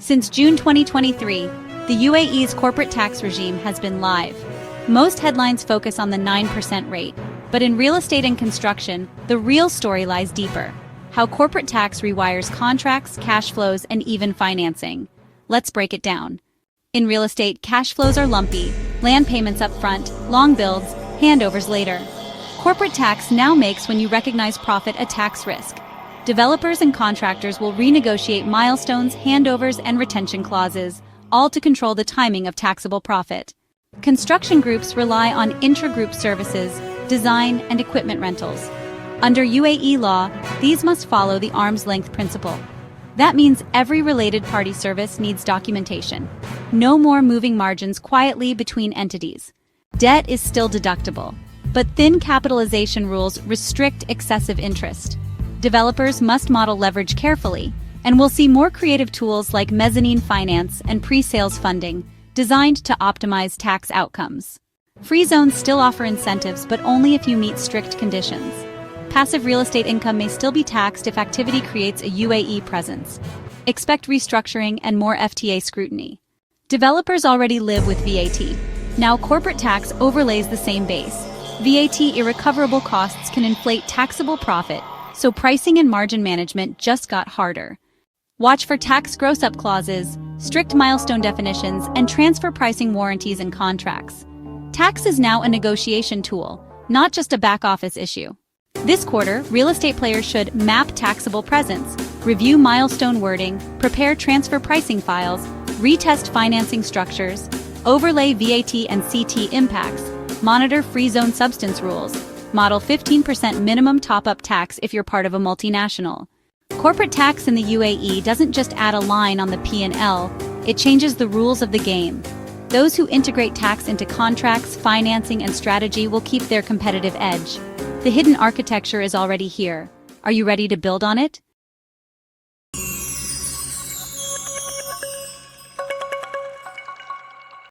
Since June 2023, the UAE's corporate tax regime has been live. Most headlines focus on the 9% rate, but in real estate and construction, the real story lies deeper. How corporate tax rewires contracts, cash flows, and even financing. Let's break it down. In real estate, cash flows are lumpy, land payments up front, long builds, handovers later. Corporate tax now makes when you recognize profit a tax risk. Developers and contractors will renegotiate milestones, handovers, and retention clauses, all to control the timing of taxable profit. Construction groups rely on intra-group services, design, and equipment rentals. Under UAE law, these must follow the arm's length principle. That means every related party service needs documentation. No more moving margins quietly between entities. Debt is still deductible, but thin capitalization rules restrict excessive interest. Developers must model leverage carefully, and we'll see more creative tools like mezzanine finance and pre-sales funding designed to optimize tax outcomes. Free zones still offer incentives, but only if you meet strict conditions. Passive real estate income may still be taxed if activity creates a UAE presence. Expect restructuring and more FTA scrutiny. Developers already live with VAT. Now corporate tax overlays the same base. VAT irrecoverable costs can inflate taxable profit, so pricing and margin management just got harder. Watch for tax gross-up clauses, strict milestone definitions, and transfer pricing warranties in contracts. Tax is now a negotiation tool, not just a back-office issue. This quarter, real estate players should map taxable presence, review milestone wording, prepare transfer pricing files, retest financing structures, overlay VAT and CT impacts, monitor free zone substance rules, model 15% minimum top-up tax if you're part of a multinational. Corporate tax in the UAE doesn't just add a line on the P&L, it changes the rules of the game. Those who integrate tax into contracts, financing, and strategy will keep their competitive edge. The hidden architecture is already here. Are you ready to build on it?